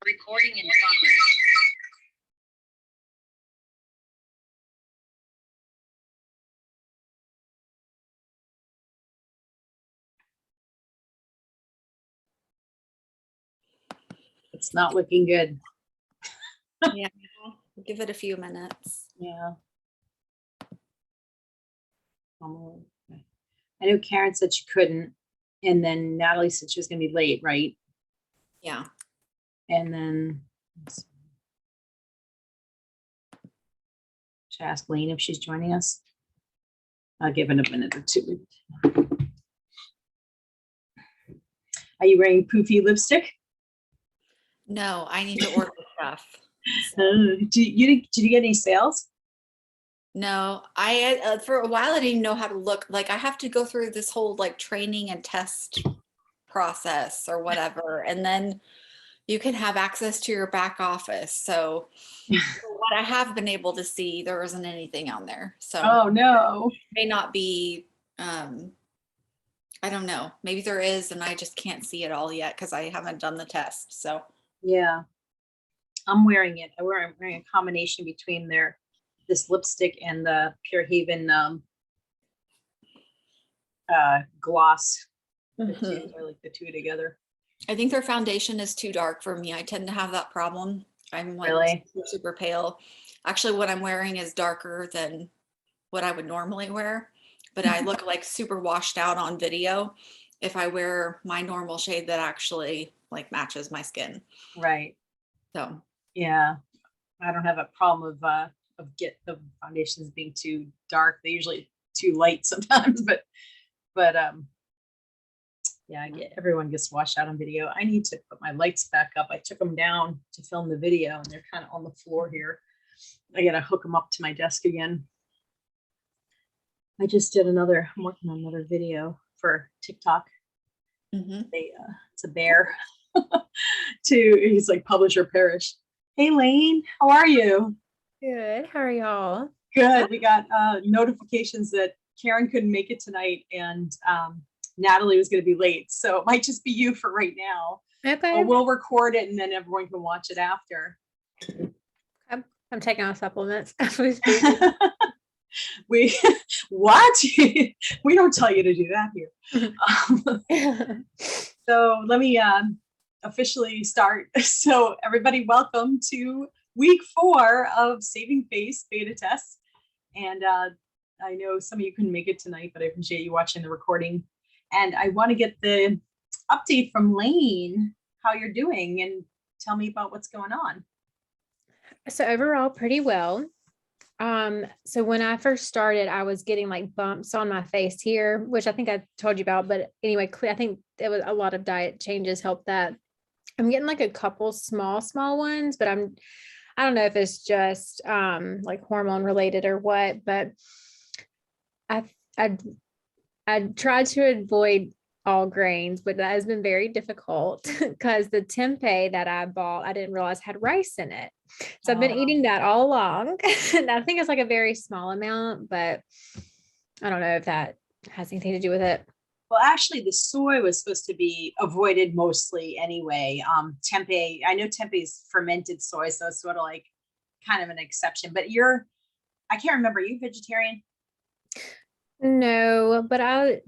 Recording in progress. It's not looking good. Yeah, give it a few minutes. Yeah. I know Karen said she couldn't, and then Natalie said she was going to be late, right? Yeah. And then should I ask Lane if she's joining us? I'll give it a minute or two. Are you wearing poofy lipstick? No, I need to order stuff. Did you get any sales? No, I for a while I didn't know how to look. Like I have to go through this whole like training and test process or whatever, and then you can have access to your back office. So what I have been able to see, there isn't anything on there. So oh no, it may not be. I don't know. Maybe there is, and I just can't see it all yet because I haven't done the test. So yeah, I'm wearing it. I'm wearing a combination between this lipstick and the Pure Haven gloss. The two, I like the two together. I think their foundation is too dark for me. I tend to have that problem. I'm like Really? super pale. Actually, what I'm wearing is darker than what I would normally wear, but I look like super washed out on video if I wear my normal shade that actually like matches my skin. Right. So yeah, I don't have a problem of the foundations being too dark. They're usually too light sometimes, but yeah, everyone gets washed out on video. I need to put my lights back up. I took them down to film the video and they're kind of on the floor here. I gotta hook them up to my desk again. I just did I'm working on another video for TikTok. It's a bear. He's like publisher perish. Hey Lane, how are you? Good. How are y'all? Good. We got notifications that Karen couldn't make it tonight and Natalie was going to be late. So it might just be you for right now. Okay. But we'll record it and then everyone can watch it after. I'm taking our supplements as we speak. What? We don't tell you to do that here. So let me officially start. So everybody, welcome to week 4 of Saving Face beta test. And I know some of you couldn't make it tonight, but I appreciate you watching the recording. And I want to get the update from Lane, how you're doing, and tell me about what's going on. So overall, pretty well. So when I first started, I was getting like bumps on my face here, which I think I told you about. But anyway, I think it was a lot of diet changes helped that. I'm getting like a couple small ones, but I don't know if it's just like hormone related or what, but I tried to avoid all grains, but that has been very difficult because the tempeh that I bought, I didn't realize had rice in it. So I've been eating that all along. And I think it's like a very small amount, but I don't know if that has anything to do with it. Well, actually, the soy was supposed to be avoided mostly anyway. Tempeh, I know tempeh is fermented soy, so it's sort of like kind of an exception. But I can't remember, are you vegetarian? No, but I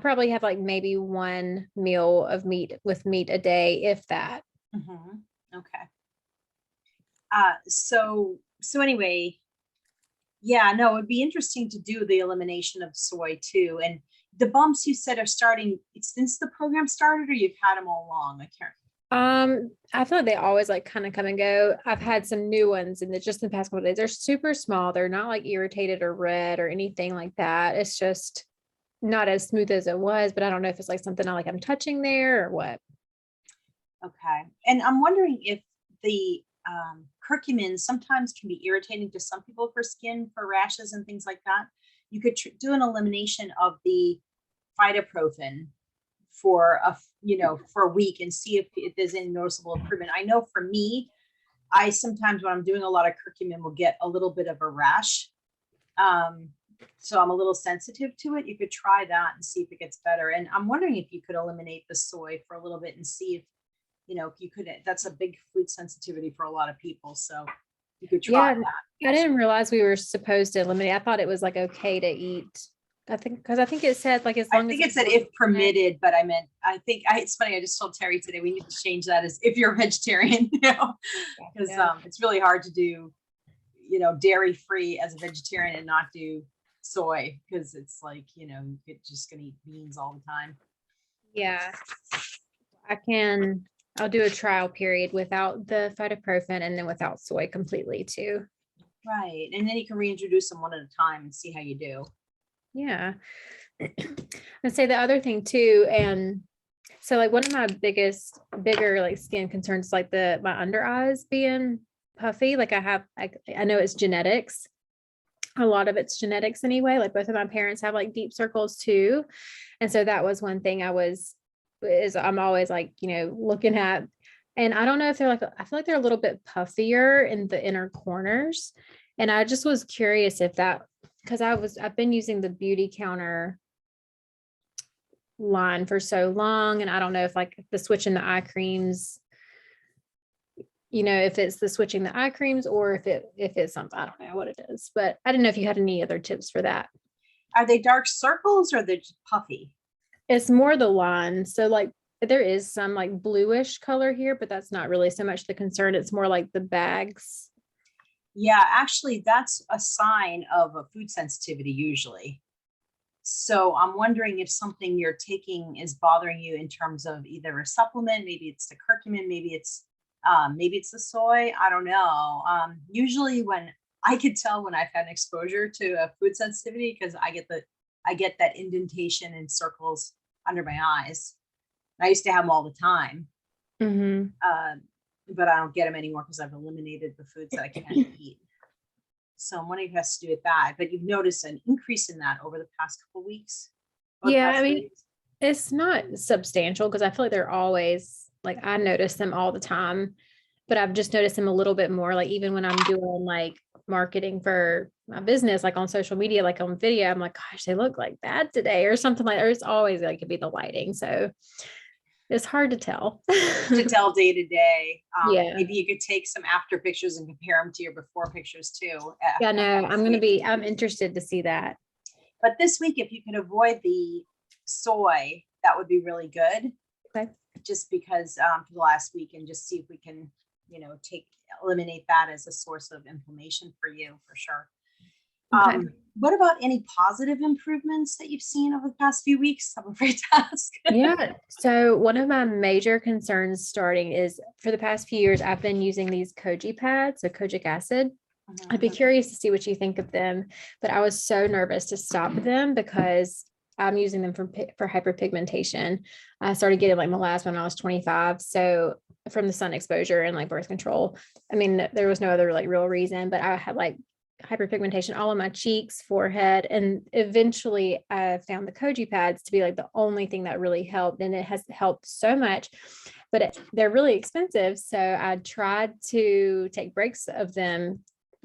probably have like maybe one meal of meat a day, if that. Mm-hmm. Okay. So anyway, yeah, no, it'd be interesting to do the elimination of soy too. And the bumps you said are starting since the program started, or you've had them all along? I can't. I feel like they always like kind of come and go. I've had some new ones in just the past couple of days. They're super small. They're not like irritated or red or anything like that. It's just not as smooth as it was, but I don't know if it's like something I'm touching there or what. Okay. And I'm wondering if the curcumin sometimes can be irritating to some people for skin, for rashes and things like that. You could do an elimination of the phytoprofen for a week and see if there's any noticeable improvement. I know for me, I sometimes when I'm doing a lot of curcumin will get a little bit of a rash. So I'm a little sensitive to it. You could try that and see if it gets better. And I'm wondering if you could eliminate the soy for a little bit and see you could, that's a big food sensitivity for a lot of people. So you could try Yeah, that. I didn't realize we were supposed to eliminate. I thought it was like okay to eat. Because I think it said like as I long as think it said if permitted, but it's funny. I just told Terry today, we need to change that as if you're a vegetarian, because it's really hard to do, dairy free as a vegetarian and not do soy, because it's like, you're just going to eat beans all the time. Yeah, I'll do a trial period without the phytoprofen and then without soy completely too. Right. And then you can reintroduce them one at a time and see how you do. Yeah. I'd say the other thing too, and so like one of my bigger like skin concerns, like my under eyes being puffy. Like I know it's genetics. A lot of it's genetics anyway. Like both of my parents have like deep circles too. And so that was one thing I'm always like, looking at, and I don't know if I feel like they're a little bit puffier in the inner corners. And I just was curious if because I've been using the Beauty Counter line for so long. And I don't know if like the switching the eye creams, if it's the switching the eye creams or if it's something, I don't know what it is, but I didn't know if you had any other tips for that. Are they dark circles or they're just puffy? It's more the line. So like there is some like bluish color here, but that's not really so much the concern. It's more like the bags. Yeah, actually, that's a sign of a food sensitivity usually. So I'm wondering if something you're taking is bothering you in terms of either a supplement, maybe it's the curcumin, maybe it's the soy. I don't know. Usually when I could tell when I've had an exposure to a food sensitivity, because I get that indentation and circles under my eyes. I used to have them all the time. Mm-hmm. But I don't get them anymore because I've eliminated the foods that I can't eat. So I'm wondering if it has to do with that. But you've noticed an increase in that over the past couple of weeks. Yeah, I mean, it's not substantial because I feel like they're always like I notice them all the time, but I've just noticed them a little bit more. Like even when I'm doing like marketing for my business, like on social media, like on video, I'm like, gosh, they look like bad today or something like that. Or it's always like it could be the lighting. So it's hard to tell. To tell day to day. Yeah. Maybe you could take some after pictures and compare them to your before pictures too. Yeah, no, I'm interested to see that. But this week, if you can avoid the soy, that would be really good. Okay. Just because for the last week, and just see if we can, eliminate that as a source of inflammation for you for sure. Okay. What about any positive improvements that you've seen over the past few weeks? I'm afraid to ask. Yeah. So one of my major concerns starting is for the past few years, I've been using these koji pads, so kojic acid. I'd be curious to see what you think of them, but I was so nervous to stop them because I'm using them for hyperpigmentation. I started getting like melasma when I was 25. So from the sun exposure and like birth control. I mean, there was no other like real reason, but I had like hyperpigmentation all on my cheeks, forehead, and eventually I found the koji pads to be like the only thing that really helped, and it has helped so much, but they're really expensive. So I tried to take breaks of them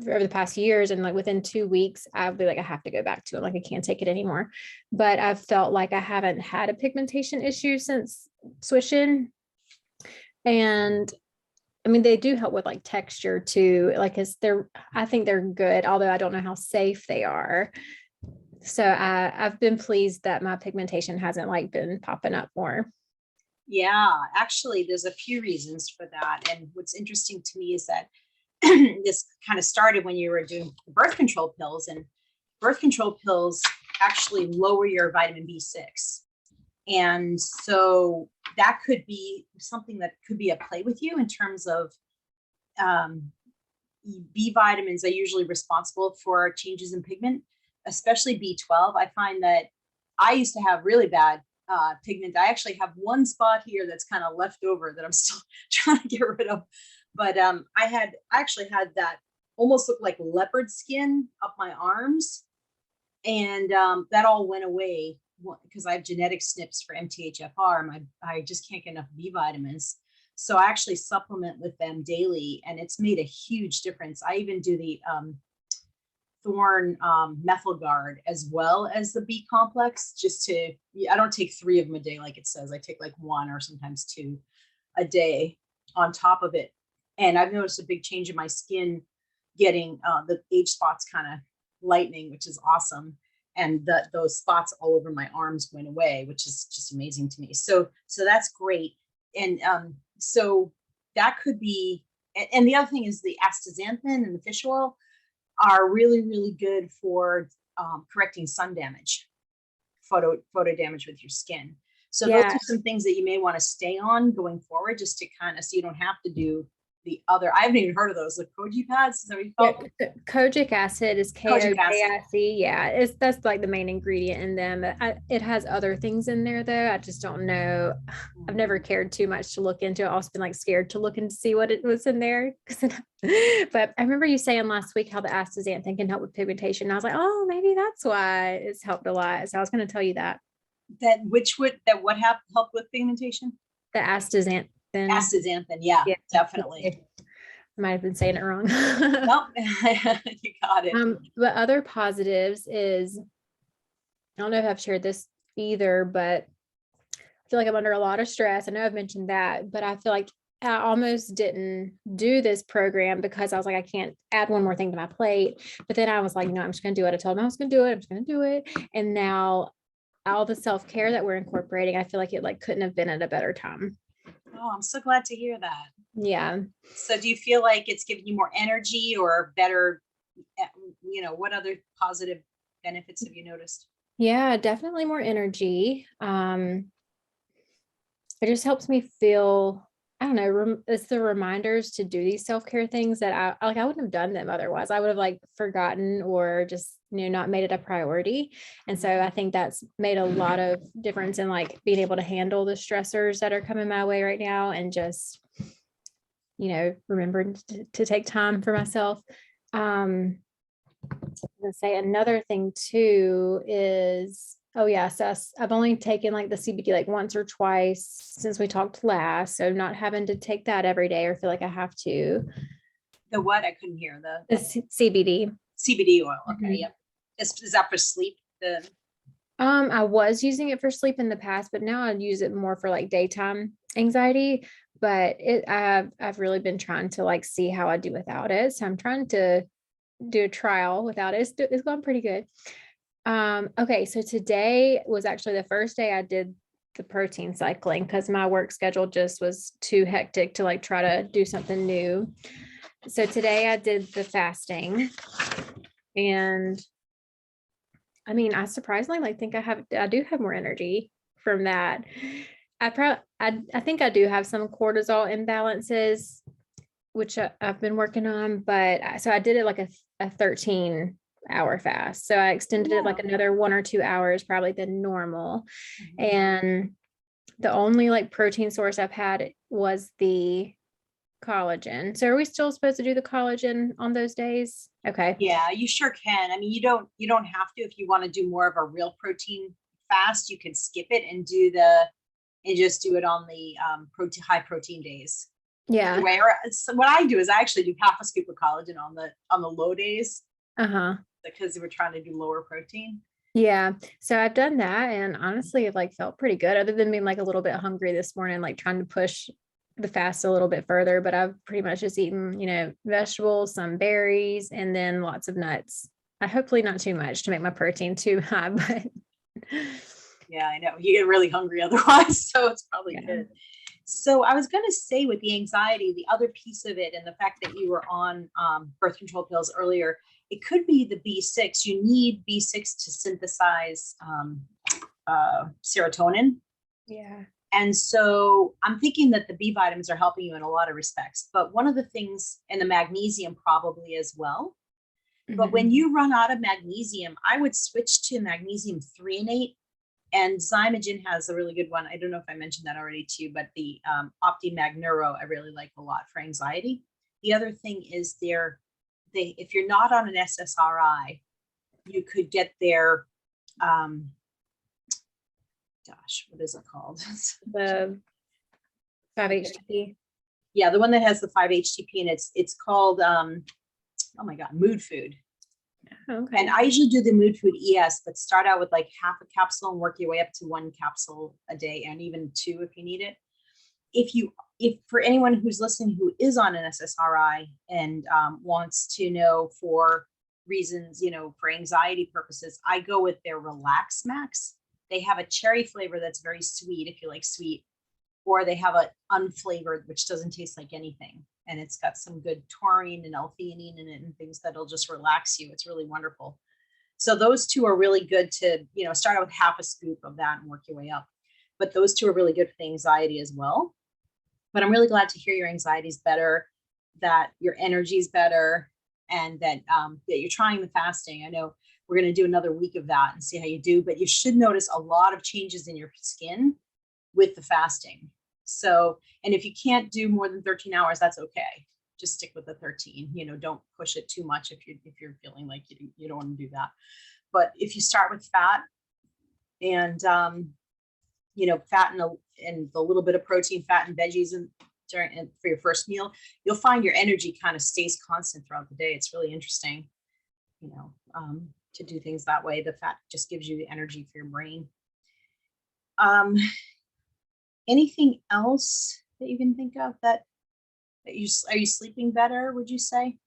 over the past years, and like within 2 weeks I'll be like, I have to go back to it, like I can't take it anymore. But I felt like I haven't had a pigmentation issue since switching. And I mean, they do help with like texture too. Like I think they're good, although I don't know how safe they are. So I've been pleased that my pigmentation hasn't like been popping up more. Yeah, actually, there's a few reasons for that. And what's interesting to me is that this kind of started when you were doing birth control pills, and birth control pills actually lower your vitamin B6. And so that could be something that could be at play with you in terms of B vitamins are usually responsible for changes in pigment, especially B12. I find that I used to have really bad pigment. I actually have one spot here that's kind of left over that I'm still trying to get rid of. But I actually had that almost look like leopard skin up my arms. And that all went away because I have genetic SNPs for MTHFR. I just can't get enough B vitamins. So I actually supplement with them daily, and it's made a huge difference. I even do the Thorn Methyl Guard as well as the B complex, I don't take 3 of them a day like it says. I take like 1 or sometimes 2 a day. on top of it. And I've noticed a big change in my skin, getting the age spots kind of lightening, which is awesome. And those spots all over my arms went away, which is just amazing to me. So that's great. And so that could be, and the other thing is the astaxanthin and the fish oil are really, really good for correcting sun damage, photo damage with your skin. So those are some things that you may want to stay on going forward, just to kind of, so you don't have to do the other. I haven't even heard of those, the koji pads. Is that what you call it? Kojic acid is KOJIC. Yeah, that's like the main ingredient in them. It has other things in there though. I just don't know. I've never cared too much to look into it. I've also been like scared to look and see what it was in there. But I remember you saying last week how the astaxanthin can help with pigmentation. And I was like, oh, maybe that's why it's helped a lot. So I was going to tell you that. What helped with pigmentation? The astaxanthin. Astaxanthin, yeah, definitely. I might have been saying it wrong. No, you got it. But other positives is, I don't know if I've shared this either, but I feel like I'm under a lot of stress. I know I've mentioned that, but I feel like I almost didn't do this program because I was like, I can't add one more thing to my plate. But then I was like, I'm just going to do it. I told him I was going to do it. I'm just going to do it. And now all the self-care that we're incorporating, I feel like it couldn't have been at a better time. Oh, I'm so glad to hear that. Yeah. So do you feel like it's giving you more energy or better, what other positive benefits have you noticed? Yeah, definitely more energy. It just helps me feel, I don't know, it's the reminders to do these self-care things that I wouldn't have done them otherwise. I would have forgotten or just, not made it a priority. And so I think that's made a lot of difference in being able to handle the stressors that are coming my way right now, and just, remembering to take time for myself. I'm gonna say another thing too is, so I've only taken the CBD once or twice since we talked last. So not having to take that every day or feel like I have to. The what? I couldn't hear the CBD. CBD oil. Okay. Yep. Is that for sleep? I was using it for sleep in the past, but now I use it more for daytime anxiety. But I've really been trying to see how I do without it. So I'm trying to do a trial without it. It's going pretty good. Okay, so today was actually the first day I did the protein cycling because my work schedule just was too hectic to try to do something new. So today I did the fasting, and I mean, I surprisingly think I do have more energy from that. I think I do have some cortisol imbalances, which I've been working on, but so I did it a 13-hour fast. So I extended it another 1 or 2 hours probably than normal. Mm-hmm. And the only protein source I've had was the collagen. So are we still supposed to do the collagen on those days? Okay. Yeah, you sure can. I mean, you don't have to. If you want to do more of a real protein fast, you can skip it and just do it on the high protein days. Yeah. Anyway, so what I do is I actually do half a scoop of collagen on the low days. Because we're trying to do lower protein. Yeah. So I've done that, and honestly it felt pretty good, other than being a little bit hungry this morning, trying to push the fast a little bit further. But I've pretty much just eaten, vegetables, some berries, and then lots of nuts. Hopefully not too much to make my protein too high, but yeah, I know you get really hungry otherwise, so it's probably good. So I was going to say, with the anxiety, the other piece of it, and the fact that you were on birth control pills earlier, it could be the B6. You need B6 to synthesize serotonin. Yeah. And so I'm thinking that the B vitamins are helping you in a lot of respects, but one of the things, and the magnesium probably as well. Mm-hmm. But when you run out of magnesium, I would switch to magnesium threonate, and Zymogen has a really good one. I don't know if I mentioned that already too, but the OptiMag Neuro I really like a lot for anxiety. The other thing is if you're not on an SSRI, you could get their what is it called? The 5-HTP. Yeah, the one that has the 5-HTP, and it's called oh my God, Mood Food. Okay. And I usually do the Mood Food ES, but start out with half a capsule and work your way up to 1 capsule a day, and even 2 if you need it. If you if for anyone who's listening who is on an SSRI and wants to know for reasons, for anxiety purposes, I go with their Relax Max. They have a cherry flavor that's very sweet if you like sweet, or they have a unflavored, which doesn't taste like anything. And it's got some good taurine and L-theanine in it and things that'll just relax you. It's really wonderful. So those two are really good to, start out with half a scoop of that and work your way up. But those two are really good for the anxiety as well. But I'm really glad to hear your anxiety is better, that your energy is better, and that you're trying the fasting. I know we're going to do another week of that and see how you do, but you should notice a lot of changes in your skin with the fasting. So, and if you can't do more than 13 hours, that's okay. Just stick with the 13, don't push it too much if you're feeling like you don't want to do that. But if you start with fat and, fat and the little bit of protein, fat and veggies and for your first meal, you'll find your energy kind of stays constant throughout the day. It's really interesting, to do things that way. The fat just gives you the energy for your brain. Anything else that you can think of that are you sleeping better, would you say?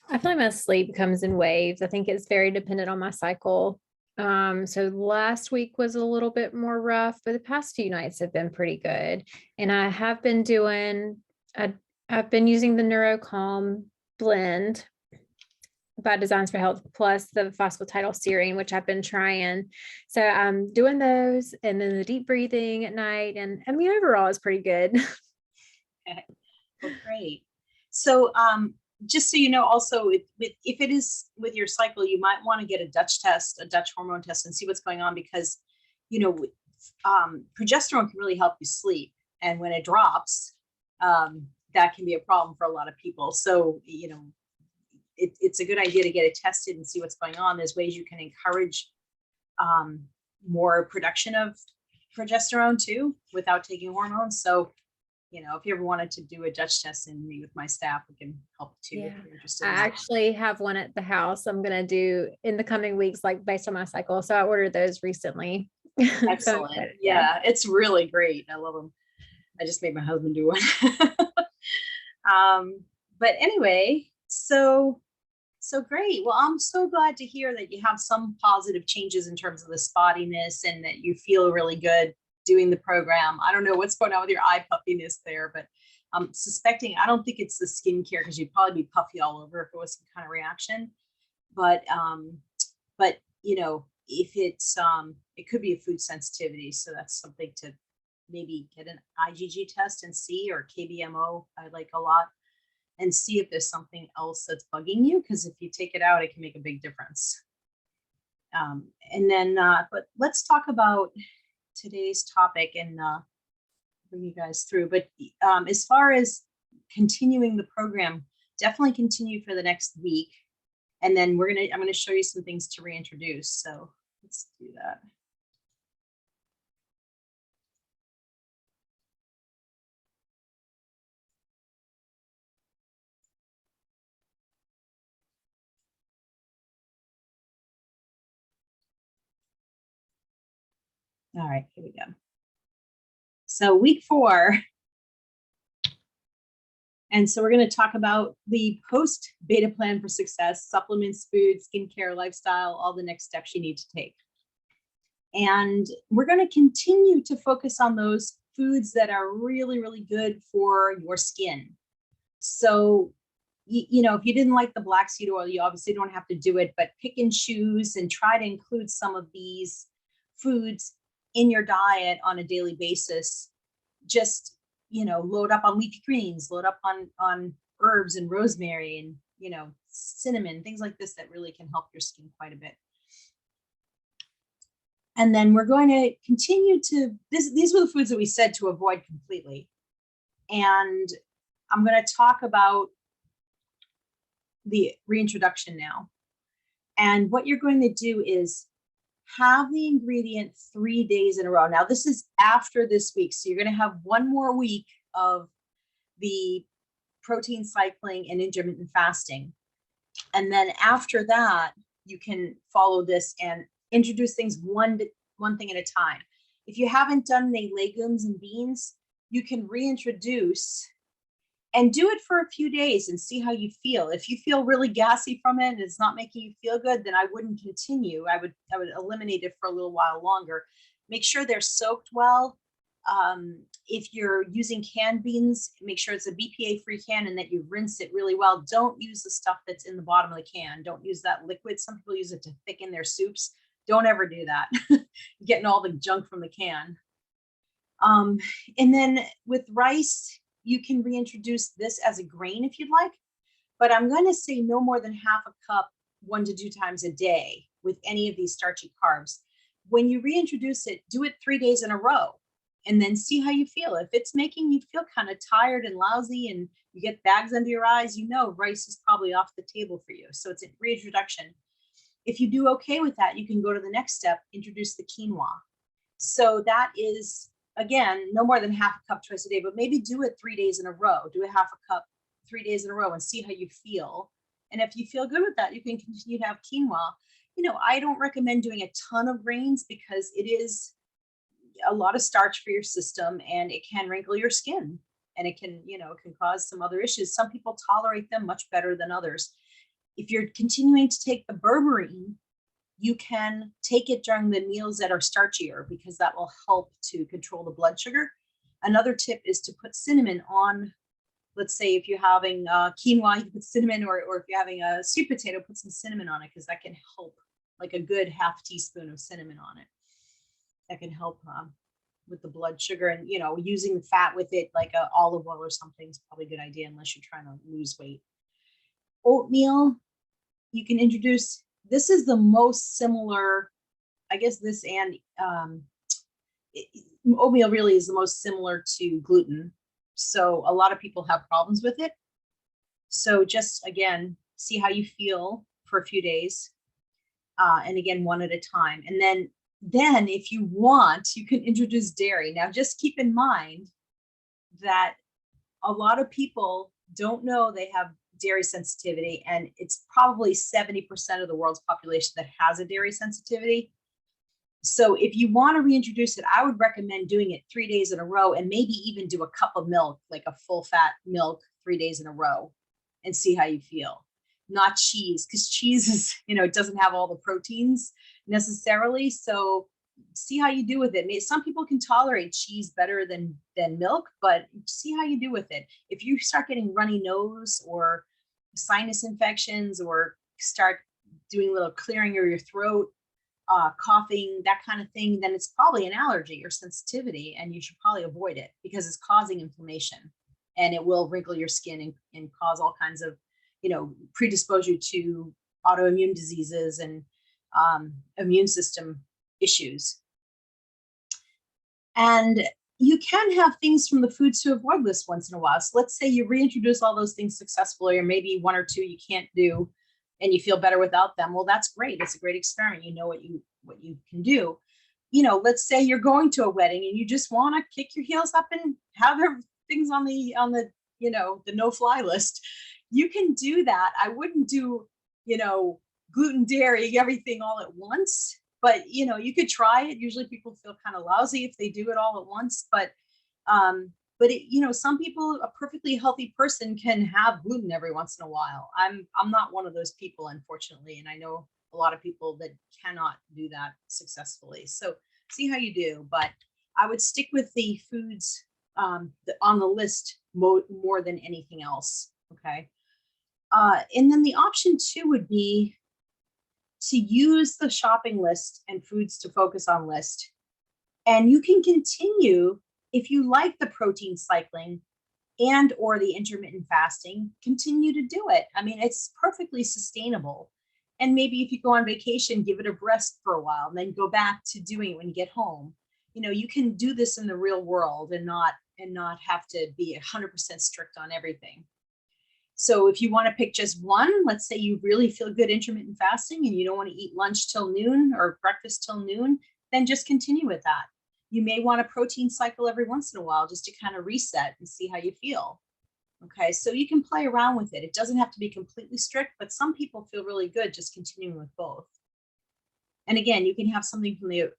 I feel like my sleep comes in waves. I think it's very dependent on my cycle. So last week was a little bit more rough, but the past few nights have been pretty good. And I have been I've been using the NeuroCalm blend by Designs for Health plus the phosphatidylserine, which I've been trying. So I'm doing those and then the deep breathing at night. And I mean, overall it's pretty good. Okay. Well, great. So, just so you know, also if it is with your cycle, you might want to get a Dutch hormone test, and see what's going on, because progesterone can really help you sleep, and when it drops, that can be a problem for a lot of people. So it's a good idea to get it tested and see what's going on. There's ways you can encourage more production of progesterone too without taking hormones. So if you ever wanted to do a Dutch test and meet with my staff, we can help too. Yeah. If you're interested I in that. actually have one at the house I'm going to do in the coming weeks, like based on my cycle. So I ordered those recently. Excellent. So, yeah, it's really great. I love them. I just made my husband do one. But anyway, so great. Well, I'm so glad to hear that you have some positive changes in terms of the spottiness and that you feel really good doing the program. I don't know what's going on with your eye puffiness there, but I'm suspecting, I don't think it's the skincare, because you'd probably be puffy all over if it was some kind of reaction. But if it's, it could be a food sensitivity. So that's something to maybe get an IgG test and see, or KBMO, I like a lot, and see if there's something else that's bugging you. Because if you take it out, it can make a big difference. And then, but let's talk about today's topic and bring you guys through. But as far as continuing the program, definitely continue for the next week. And then I'm gonna show you some things to reintroduce. So let's do that. All right, here we go. So week 4. And so we're going to talk about the post-beta plan for success: supplements, food, skincare, lifestyle, all the next steps you need to take. And we're going to continue to focus on those foods that are really, really good for your skin. So, if you didn't like the black seed oil, you obviously don't have to do it, but pick and choose and try to include some of these foods in your diet on a daily basis. Just, load up on leafy greens, load up on herbs and rosemary and, cinnamon, things like this that really can help your skin quite a bit. And then we're going to continue these were the foods that we said to avoid completely. And I'm going to talk about the reintroduction now. And what you're going to do is have the ingredient 3 days in a row. Now, this is after this week. So you're going to have one more week of the protein cycling and intermittent fasting. And then after that, you can follow this and introduce things one thing at a time. If you haven't done the legumes and beans, you can reintroduce and do it for a few days and see how you feel. If you feel really gassy from it and it's not making you feel good, then I wouldn't continue. I would eliminate it for a little while longer. Make sure they're soaked well. If you're using canned beans, make sure it's a BPA-free can and that you rinse it really well. Don't use the stuff that's in the bottom of the can. Don't use that liquid. Some people use it to thicken their soups. Don't ever do that. Getting all the junk from the can. And then with rice, you can reintroduce this as a grain if you'd like, but I'm going to say no more than half a cup 1 to 2 times a day with any of these starchy carbs. When you reintroduce it, do it 3 days in a row and then see how you feel. If it's making you feel kind of tired and lousy and you get bags under your eyes, you know rice is probably off the table for you. So it's a reintroduction. If you do okay with that, you can go to the next step, introduce the quinoa. So that is, again, no more than half a cup twice a day, but maybe do it 3 days in a row. Do a half a cup 3 days in a row and see how you feel. And if you feel good with that, you can continue to have quinoa. You know, I don't recommend doing a ton of grains because it is a lot of starch for your system and it can wrinkle your skin and it can, you know, it can cause some other issues. Some people tolerate them much better than others. If you're continuing to take the berberine, you can take it during the meals that are starchier because that will help to control the blood sugar. Another tip is to put cinnamon on, let's say if you're having quinoa, you put cinnamon, or if you're having a sweet potato, put some cinnamon on it because that can help, like a good half teaspoon of cinnamon on it. That can help with the blood sugar, and, you know, using the fat with it, like a olive oil or something is probably a good idea unless you're trying to lose weight. Oatmeal, you can introduce. This is the most similar, I guess this and oatmeal really is the most similar to gluten. So a lot of people have problems with it. So just, again, see how you feel for a few days. And again, one at a time. And then if you want, you can introduce dairy. Now, just keep in mind that a lot of people don't know they have dairy sensitivity, and it's probably 70% of the world's population that has a dairy sensitivity. So if you want to reintroduce it, I would recommend doing it 3 days in a row and maybe even do a cup of milk, like a full fat milk 3 days in a row, and see how you feel. Not cheese, because cheese is, you know, it doesn't have all the proteins necessarily. So see how you do with it. Some people can tolerate cheese better than milk, but see how you do with it. If you start getting runny nose or sinus infections, or start doing a little clearing of your throat, coughing, that kind of thing, then it's probably an allergy or sensitivity, and you should probably avoid it because it's causing inflammation, and it will wrinkle your skin and cause all kinds of, you know, predispose you to autoimmune diseases and immune system issues. And you can have things from the foods to avoid list once in a while. So let's say you reintroduce all those things successfully, or maybe 1 or 2 you can't do and you feel better without them. Well, that's great. It's a great experiment. You know what you can do. You know, let's say you're going to a wedding and you just want to kick your heels up and have things on the you know, the no-fly list. You can do that. I wouldn't do, you know, gluten, dairy, everything all at once, but, you know, you could try it. Usually people feel kind of lousy if they do it all at once, but it, you know, some people, a perfectly healthy person can have gluten every once in a while. I'm not one of those people, unfortunately, and I know a lot of people that cannot do that successfully. So see how you do, but I would stick with the foods on the list more than anything else. Okay. And then the option 2 would be to use the shopping list and foods to focus on list. And you can continue, if you like the protein cycling and or the intermittent fasting, continue to do it. I mean, it's perfectly sustainable. And maybe if you go on vacation, give it a rest for a while and then go back to doing it when you get home. You know, you can do this in the real world and not have to be 100% strict on everything. So if you want to pick just one, let's say you really feel good intermittent fasting and you don't want to eat lunch till noon or breakfast till noon, then just continue with that. You may want a protein cycle every once in a while just to kind of reset and see how you feel. Okay, so you can play around with it. It doesn't have to be completely strict, but some people feel really good just continuing with both. And again, you can have something from the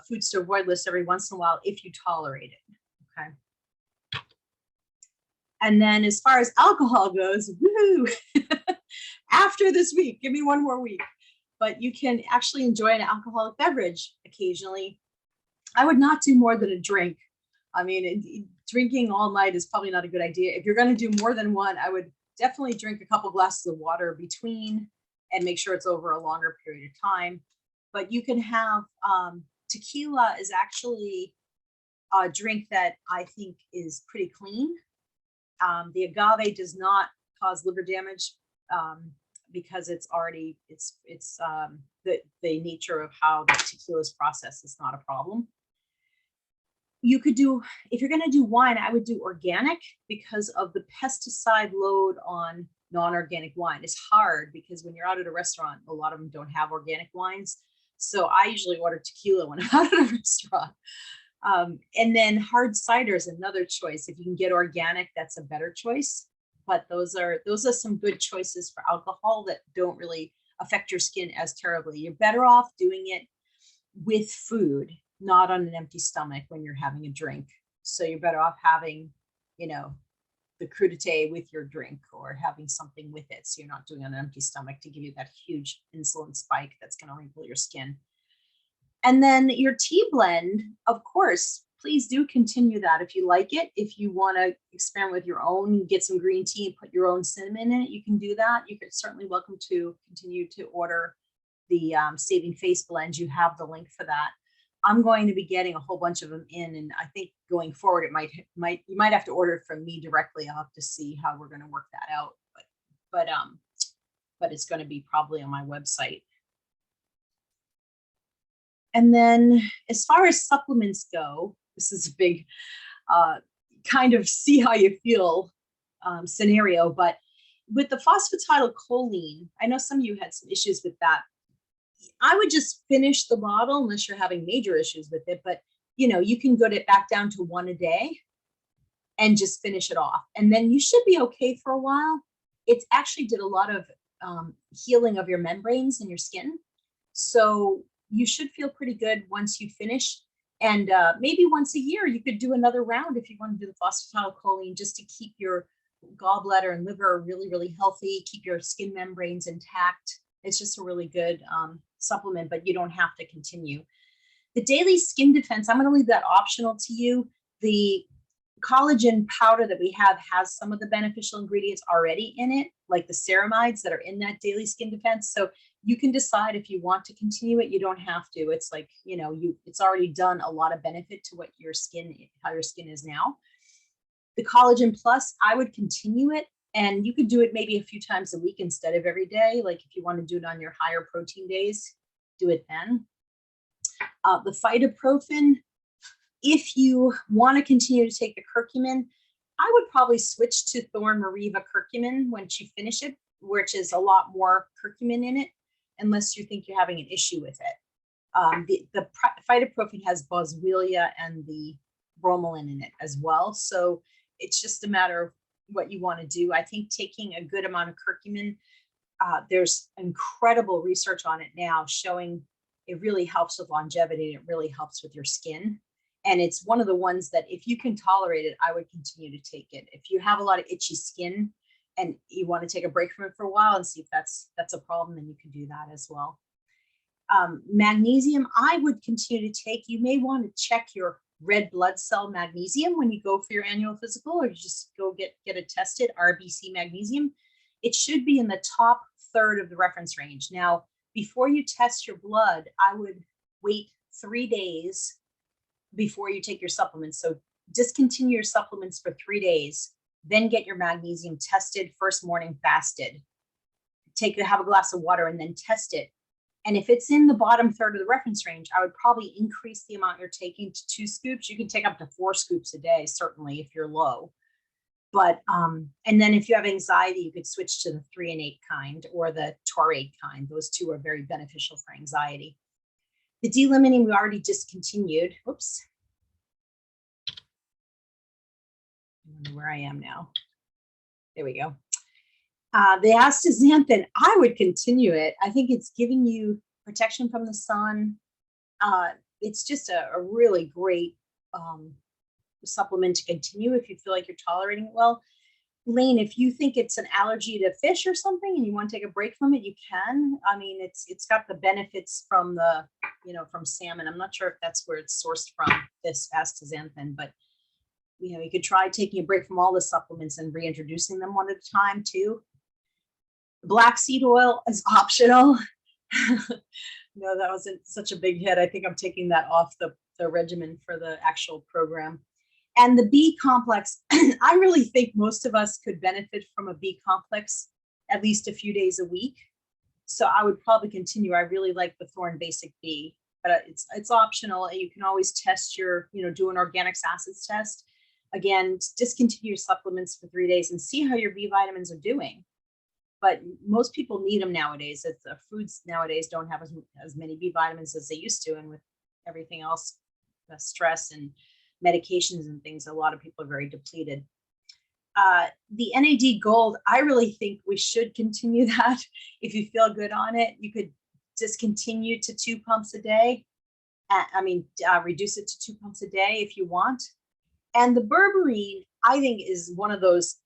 foods to avoid list every once in a while if you tolerate it. Okay. And then as far as alcohol goes, woohoo, after this week, give me one more week. But you can actually enjoy an alcoholic beverage occasionally. I would not do more than a drink. I mean, drinking all night is probably not a good idea. If you're going to do more than one, I would definitely drink a couple glasses of water between and make sure it's over a longer period of time. But you can have tequila is actually a drink that I think is pretty clean. The agave does not cause liver damage because it's already the nature of how the tequila is processed is not a problem. You could do, if you're going to do wine, I would do organic because of the pesticide load on non-organic wine. It's hard because when you're out at a restaurant, a lot of them don't have organic wines. So I usually order tequila when I'm out at a restaurant. And then hard cider is another choice. If you can get organic, that's a better choice. But those are some good choices for alcohol that don't really affect your skin as terribly. You're better off doing it with food, not on an empty stomach when you're having a drink. So you're better off having, the crudité with your drink or having something with it. So you're not doing it on an empty stomach to give you that huge insulin spike that's going to wrinkle your skin. And then your tea blend, of course, please do continue that if you like it. If you want to experiment with your own, get some green tea and put your own cinnamon in it, you can do that. You could certainly welcome to continue to order the Saving Face blend. You have the link for that. I'm going to be getting a whole bunch of them in, and I think going forward, you might have to order it from me directly. I'll have to see how we're going to work that out, but it's going to be probably on my website. And then as far as supplements go, this is a big kind of see how you feel scenario, but with the phosphatidylcholine, I know some of you had some issues with that. I would just finish the bottle unless you're having major issues with it, but you can go back down to one a day and just finish it off. And then you should be okay for a while. It actually did a lot of healing of your membranes in your skin. So you should feel pretty good once you finish. And maybe once a year, you could do another round if you want to do the phosphatidylcholine just to keep your gallbladder and liver really, really healthy, keep your skin membranes intact. It's just a really good supplement, but you don't have to continue. The daily skin defense, I'm going to leave that optional to you. The collagen powder that we have has some of the beneficial ingredients already in it, like the ceramides that are in that daily skin defense. So you can decide if you want to continue it. You don't have to. It's like, it's already done a lot of benefit to how your skin is now. The collagen plus, I would continue it. And you could do it maybe a few times a week instead of every day. Like if you want to do it on your higher protein days, do it then. The phytoprofen, if you want to continue to take the curcumin, I would probably switch to Thorn Mariva curcumin once you finish it, which is a lot more curcumin in it, unless you think you're having an issue with it. The phytoprofen has boswellia and the bromelain in it as well. So it's just a matter of what you want to do. I think taking a good amount of curcumin, there's incredible research on it now showing it really helps with longevity and it really helps with your skin. And it's one of the ones that if you can tolerate it, I would continue to take it. If you have a lot of itchy skin and you want to take a break from it for a while and see if that's a problem, then you can do that as well. Magnesium, I would continue to take. You may want to check your red blood cell magnesium when you go for your annual physical, or just go get it tested, RBC magnesium. It should be in the top third of the reference range. Now, before you test your blood, I would wait 3 days before you take your supplements. So discontinue your supplements for 3 days, then get your magnesium tested first morning fasted. Have a glass of water and then test it. And if it's in the bottom third of the reference range, I would probably increase the amount you're taking to 2 scoops. You can take up to 4 scoops a day, certainly if you're low. But, and then if you have anxiety, you could switch to the 3 and 8 kind or the taurate kind. Those two are very beneficial for anxiety. The D-limonene we already discontinued. Oops. I don't know where I am now. There we go. The astaxanthin, I would continue it. I think it's giving you protection from the sun. It's just a really great supplement to continue if you feel like you're tolerating it well. Lane, if you think it's an allergy to fish or something and you want to take a break from it, you can. I mean, it's got the benefits from the, from salmon. I'm not sure if that's where it's sourced from, this astaxanthin, but you could try taking a break from all the supplements and reintroducing them one at a time too. Black seed oil is optional. No, that wasn't such a big hit. I think I'm taking that off the regimen for the actual program. And the B complex, I really think most of us could benefit from a B complex at least a few days a week. So I would probably continue. I really like the Thorne Basic B, but it's optional. You can always test your, do an organic acids test. Again, discontinue your supplements for 3 days and see how your B vitamins are doing. But most people need them nowadays. Foods nowadays don't have as many B vitamins as they used to. And with everything else, the stress and medications and things, a lot of people are very depleted. The NAD Gold, I really think we should continue that. If you feel good on it, you could discontinue to 2 pumps a day. Reduce it to 2 pumps a day if you want. And the berberine, I think, is one of those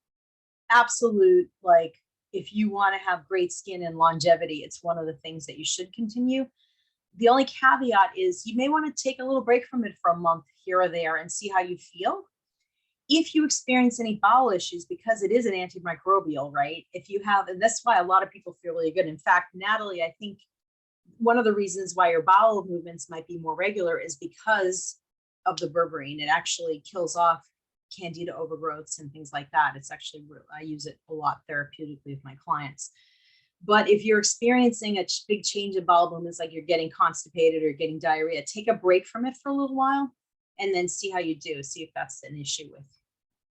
absolute, like, if you want to have great skin and longevity, it's one of the things that you should continue. The only caveat is you may want to take a little break from it for a month here or there and see how you feel. If you experience any bowel issues, because it is an antimicrobial, right? If you have, and that's why a lot of people feel really good. In fact, Natalie, I think one of the reasons why your bowel movements might be more regular is because of the berberine. It actually kills off candida overgrowths and things like that. It's actually, I use it a lot therapeutically with my clients. But if you're experiencing a big change in bowel movements, like you're getting constipated or getting diarrhea, take a break from it for a little while and then see how you do, see if that's an issue with.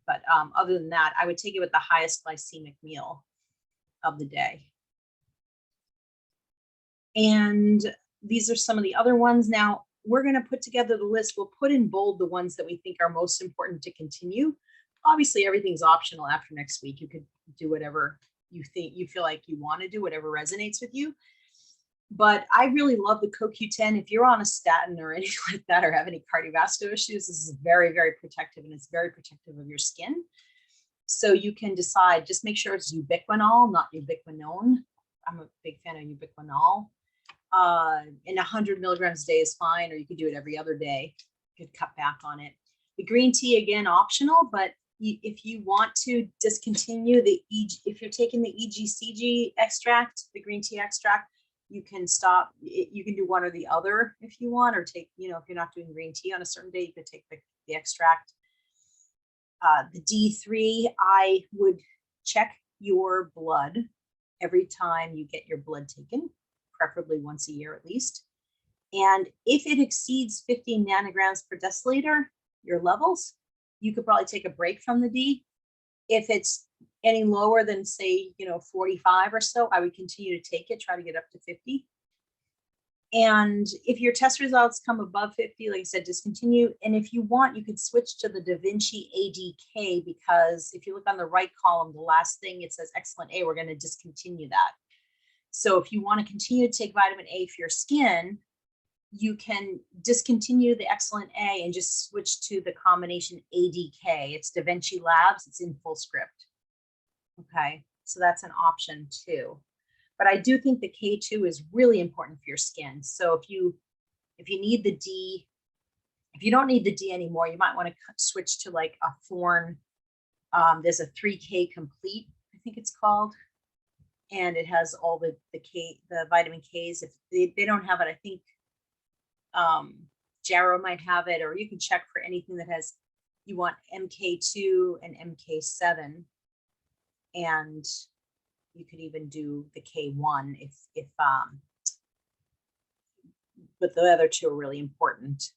But other than that, I would take it with the highest glycemic meal of the day. And these are some of the other ones. Now, we're going to put together the list. We'll put in bold the ones that we think are most important to continue. Obviously, everything's optional after next week. You could do whatever you feel like you want to do, whatever resonates with you. But I really love the CoQ10. If you're on a statin or anything like that, or have any cardiovascular issues, this is very, very protective, and it's very protective of your skin. So you can decide, just make sure it's ubiquinol, not ubiquinone. I'm a big fan of ubiquinol. And 100 milligrams a day is fine, or you could do it every other day. You could cut back on it. The green tea, again, optional, but if you want to discontinue if you're taking the EGCG extract, the green tea extract, you can stop. You can do one or the other if you want, or take, if you're not doing green tea on a certain day, you could take the extract. The D3, I would check your blood every time you get your blood taken, preferably once a year at least. And if it exceeds 15 nanograms per deciliter, your levels, you could probably take a break from the D. If it's any lower than, say, 45 or so, I would continue to take it, try to get up to 50. And if your test results come above 50, like I said, discontinue. And if you want, you could switch to the Da Vinci ADK, because if you look on the right column, the last thing, it says Excellent A, we're going to discontinue that. So if you want to continue to take vitamin A for your skin, you can discontinue the Excellent A and just switch to the combination ADK. It's Da Vinci Labs. It's in full script. Okay, so that's an option too. But I do think the K2 is really important for your skin. So if you need the D, if you don't need the D anymore, you might want to switch to like a Thorne. There's a 3K Complete, I think it's called. And it has all the vitamin Ks. If they don't have it, I think Jarrow might have it, or you can check for anything that has, you want MK2 and MK7, and you could even do the K1 if but the other two are really important,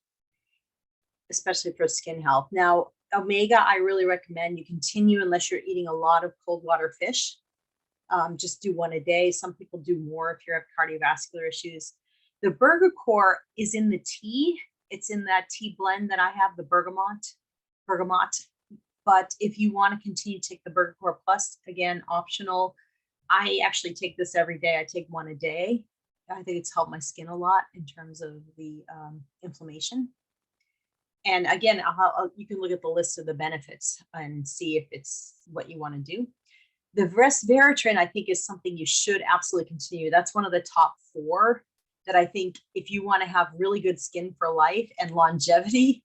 especially for skin health. Now, omega, I really recommend you continue unless you're eating a lot of cold water fish. Just do one a day. Some people do more if you have cardiovascular issues. The Burger Core is in the tea. It's in that tea blend that I have, the bergamot. But if you want to continue to take the Burger Core Plus, again, optional. I actually take this every day. I take one a day. I think it's helped my skin a lot in terms of the inflammation. And again, you can look at the list of the benefits and see if it's what you want to do. The resveratrol, I think, is something you should absolutely continue. That's one of the top 4 that I think if you want to have really good skin for life and longevity,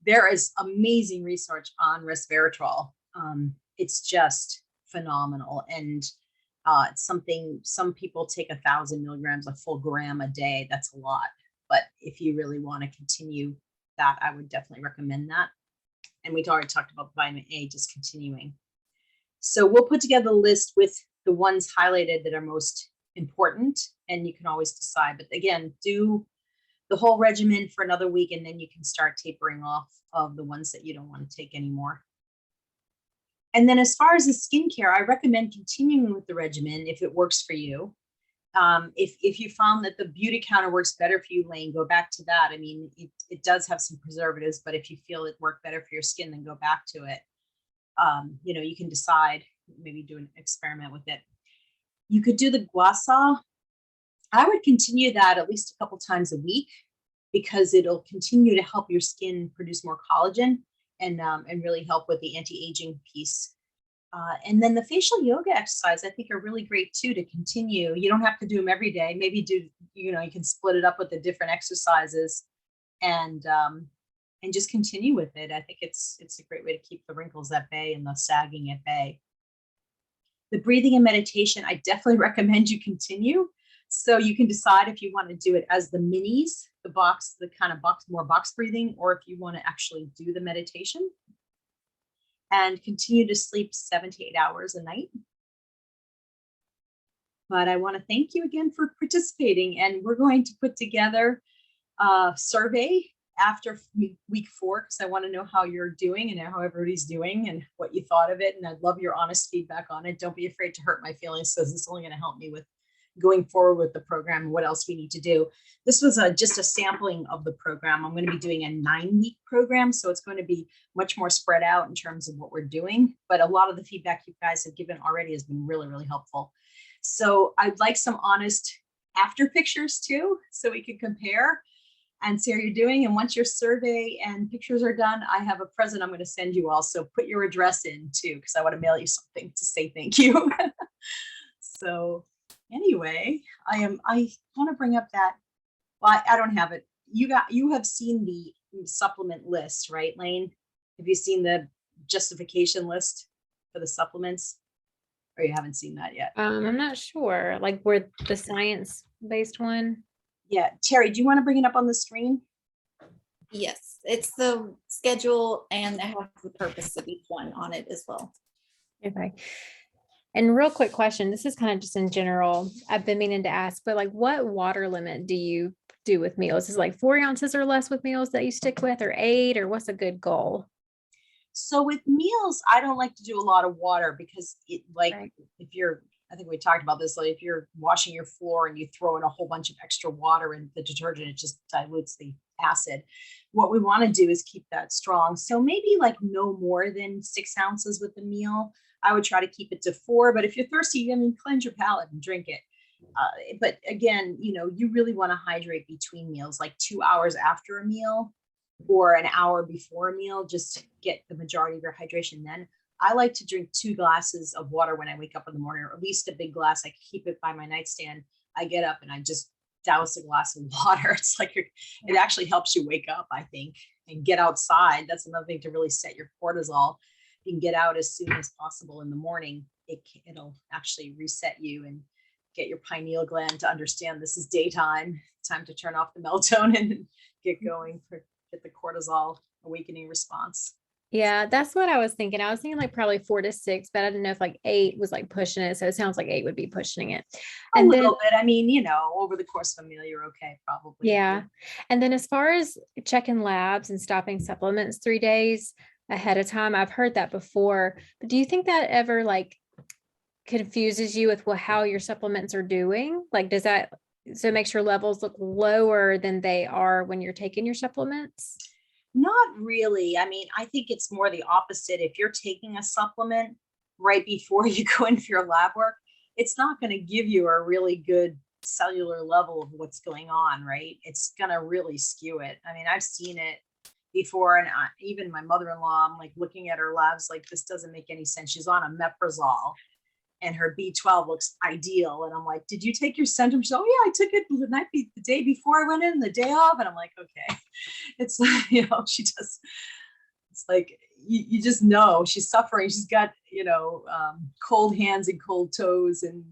there is amazing research on resveratrol. It's just phenomenal. And it's something, some people take 1,000 milligrams, a full gram a day. That's a lot. But if you really want to continue that, I would definitely recommend that. And we already talked about vitamin A, just continuing. So we'll put together a list with the ones highlighted that are most important, and you can always decide. But again, do the whole regimen for another week, and then you can start tapering off of the ones that you don't want to take anymore. And then as far as the skincare, I recommend continuing with the regimen if it works for you. If you found that the beauty counter works better for you, Lane, go back to that. I mean, it does have some preservatives, but if you feel it worked better for your skin, then go back to it. You know, you can decide, maybe do an experiment with it. You could do the gua sha. I would continue that at least a couple times a week, because it'll continue to help your skin produce more collagen and really help with the anti-aging piece. And then the facial yoga exercise, I think, are really great too to continue. You don't have to do them every day. Maybe do, you know, you can split it up with the different exercises and just continue with it. I think it's a great way to keep the wrinkles at bay and the sagging at bay. The breathing and meditation, I definitely recommend you continue. So you can decide if you want to do it as the minis, the kind of more box breathing, or if you want to actually do the meditation. And continue to sleep 7 to 8 hours a night. But I want to thank you again for participating, and we're going to put together a survey after week 4, because I want to know how you're doing and how everybody's doing and what you thought of it. And I'd love your honest feedback on it. Don't be afraid to hurt my feelings, because it's only going to help me with going forward with the program and what else we need to do. This was just a sampling of the program. I'm going to be doing a 9-week program, so it's going to be much more spread out in terms of what we're doing. But a lot of the feedback you guys have given already has been really, really helpful. So I'd like some honest after pictures too, so we can compare and see how you're doing. And once your survey and pictures are done, I have a present I'm going to send you all. So put your address in too, because I want to mail you something to say thank you. So anyway, I want to bring up that. Well, I don't have it. You have seen the supplement list, right, Lane? Have you seen the justification list for the supplements, or you haven't seen that yet? I'm not sure, like where the science-based one. Yeah, Terry, do you want to bring it up on the screen? Yes, it's the schedule, and it has the purpose of each one on it as well. Okay. And real quick question, this is kind of just in general, I've been meaning to ask, but like what water limit do you do with meals? Is it like 4 ounces or less with meals that you stick with, or 8, or what's a good goal? So with meals, I don't like to do a lot of water, because it, like, Right. if you're, I think we talked about this, like if you're washing your floor and you throw in a whole bunch of extra water in the detergent, it just dilutes the acid. What we want to do is keep that strong. So maybe like no more than 6 ounces with the meal. I would try to keep it to 4, but if you're thirsty, I mean, cleanse your palate and drink it. But again, you know, you really want to hydrate between meals, like 2 hours after a meal or an hour before a meal. Just get the majority of your hydration then. I like to drink 2 glasses of water when I wake up in the morning, or at least a big glass. I keep it by my nightstand. I get up and I just douse a glass of water. It's like it actually helps you wake up, I think, and get outside. That's another thing to really set your cortisol. You can get out as soon as possible in the morning. It'll actually reset you and get your pineal gland to understand this is daytime, time to turn off the melatonin and get going, get the cortisol awakening response. Yeah, that's what I was thinking. I was thinking like probably 4 to 6, but I didn't know if like 8 was like pushing it. So it sounds like 8 would be pushing it. A little bit. I mean, you know, over the course of a meal, you're okay, probably. Yeah. And then as far as checking labs and stopping supplements 3 days ahead of time, I've heard that before, but do you think that ever like confuses you with how your supplements are doing? Like, does that, so it makes your levels look lower than they are when you're taking your supplements? Not really. I mean, I think it's more the opposite. If you're taking a supplement right before you go in for your lab work, it's not going to give you a really good cellular level of what's going on, right? It's going to really skew it. I mean, I've seen it before. And even my mother-in-law, I'm like looking at her labs, like, this doesn't make any sense. She's on a meprazole and her B12 looks ideal. And I'm like, did you take your Centrum? She's, oh yeah, I took it the day before I went in, the day off. And I'm like, okay. It's like, she just, it's like, you just know she's suffering. She's got, cold hands and cold toes, and,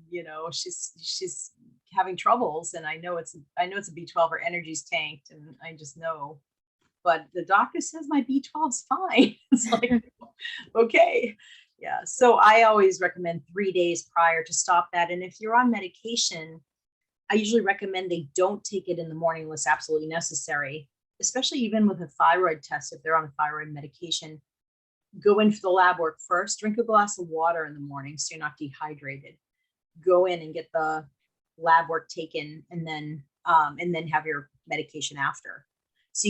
she's having troubles. And I know it's a B12, her energy's tanked, and I just know, but the doctor says my B12's fine. It's like, okay. Yeah. So I always recommend 3 days prior to stop that. And if you're on medication, I usually recommend they don't take it in the morning unless absolutely necessary, especially even with a thyroid test. If they're on a thyroid medication, go in for the lab work first, drink a glass of water in the morning so you're not dehydrated. Go in and get the lab work taken, and then have your medication after. So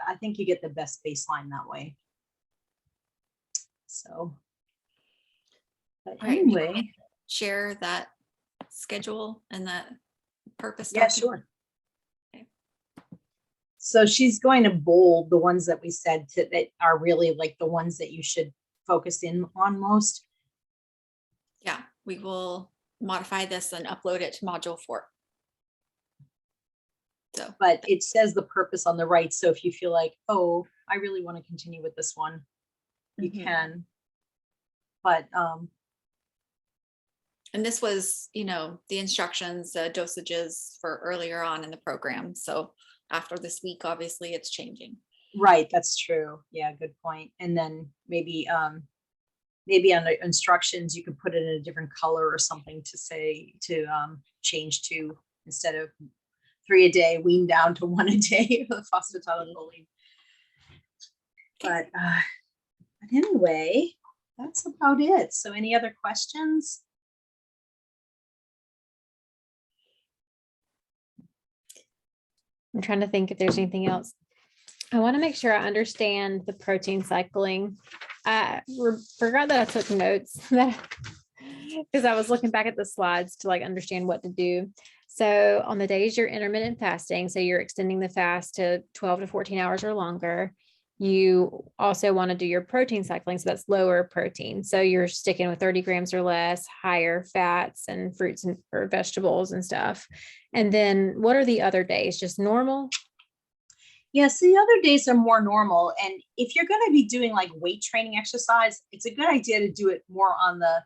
I think you get the best baseline that way. So, but anyway, share that schedule and that purpose. Yeah, sure. Okay. So she's going to bold the ones that we said that are really like the ones that you should focus in on most. Yeah, we will modify this and upload it to module 4. So, but it says the purpose on the right. So if you feel like, oh, I really want to continue with this one, you can. But and this was, the instructions, dosages for earlier on in the program. So after this week, obviously it's changing. Right. That's true. Yeah. Good point. And then maybe on the instructions, you could put it in a different color or something to say to change to, instead of 3 a day, wean down to 1 a day of phosphatidylcholine. But anyway, that's about it. So any other questions? I'm trying to think if there's anything else. I want to make sure I understand the protein cycling. I forgot that I took notes because I was looking back at the slides to understand what to do. So on the days you're intermittent fasting, so you're extending the fast to 12 to 14 hours or longer, you also want to do your protein cycling. So that's lower protein. So you're sticking with 30 grams or less, higher fats and fruits or vegetables and stuff. And then what are the other days? Just normal? Yes, the other days are more normal. And if you're going to be doing weight training exercise, it's a good idea to do it more on the,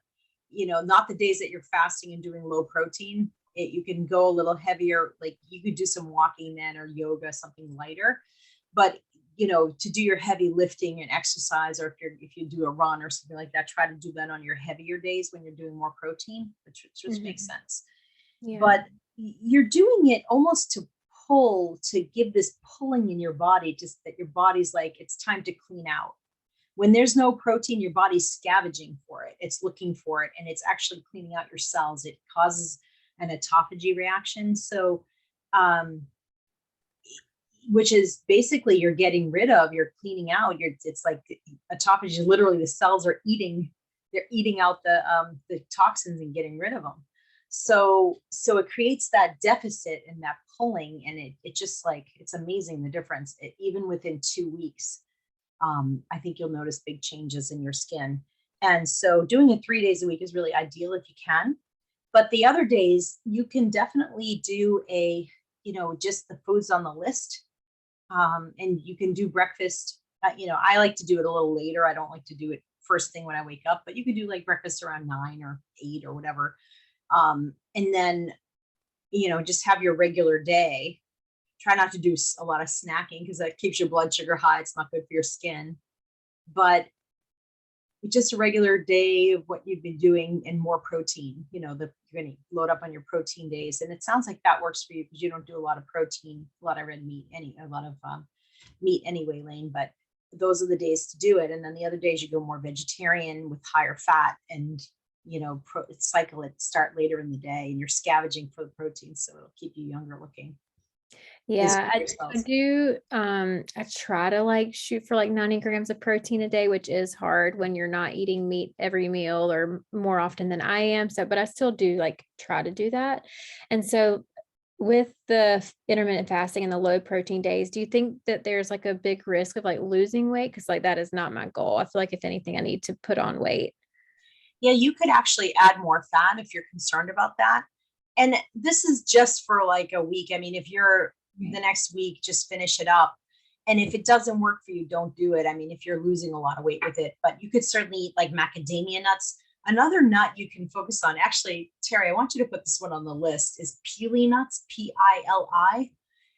not the days that you're fasting and doing low protein. You can go a little heavier, like you could do some walking then, or yoga, something lighter. But to do your heavy lifting and exercise, or if you do a run or something like that, try to do that on your heavier days when you're doing more protein, which just makes sense. Yeah. But you're doing it almost to give this pulling in your body, just that your body's like, it's time to clean out. When there's no protein, your body's scavenging for it. It's looking for it, and it's actually cleaning out your cells. It causes an autophagy reaction. So, which is basically you're getting rid of, you're cleaning out. It's like autophagy. Literally, the cells are they're eating out the toxins and getting rid of them. So it creates that deficit and that pulling, and it just it's amazing the difference. Even within 2 weeks, I think you'll notice big changes in your skin. And so doing it 3 days a week is really ideal if you can. But the other days, you can definitely do just the foods on the list. And you can do breakfast. I like to do it a little later. I don't like to do it first thing when I wake up, but you could do breakfast around 9 or 8 or whatever. And then, just have your regular day. Try not to do a lot of snacking because that keeps your blood sugar high. It's not good for your skin. But just a regular day of what you've been doing and more protein, you're going to load up on your protein days. And it sounds like that works for you because you don't do a lot of protein, a lot of red meat, a lot of meat anyway, Lane, but those are the days to do it. And then the other days you go more vegetarian with higher fat and, cycle it, start later in the day, and you're scavenging for the protein. So it'll keep you younger looking. Yeah, I do. I try to shoot for 90 grams of protein a day, which is hard when you're not eating meat every meal or more often than I am. So, but I still do try to do that. And so with the intermittent fasting and the low protein days, do you think that there's like a big risk of like losing weight? Because like that is not my goal. I feel like if anything, I need to put on weight. Yeah, you could actually add more fat if you're concerned about that. And this is just for like a week. I mean, if you're the next week, just finish it up. And if it doesn't work for you, don't do it. I mean, if you're losing a lot of weight with it, but you could certainly eat like macadamia nuts. Another nut you can focus on, actually, Terry, I want you to put this one on the list, is pili nuts, Pili.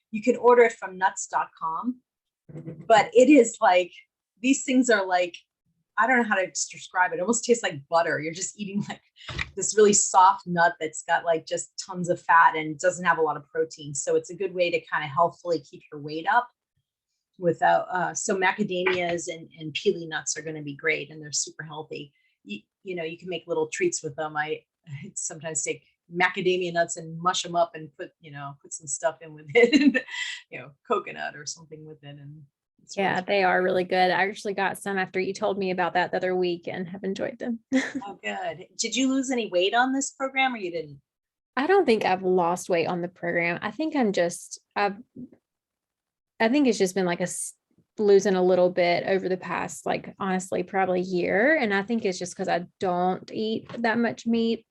You can order it from nuts.com, but it is like, these things are like, I don't know how to describe it. It almost tastes like butter. You're just eating like this really soft nut that's got like just tons of fat and doesn't have a lot of protein. So it's a good way to kind of healthfully keep your weight up without, so macadamias and pili nuts are going to be great, and they're super healthy. You know, you can make little treats with them. I sometimes take macadamia nuts and mush them up and put some stuff in with it, coconut or something with it. And it's really Yeah, they are really good. I actually got some after you told me about that the other week and have enjoyed them. Oh, good. Did you lose any weight on this program, or you didn't? I don't think I've lost weight on the program. I think I think it's just been like losing a little bit over the past, like honestly, probably year. And I think it's just because I don't eat that much meat.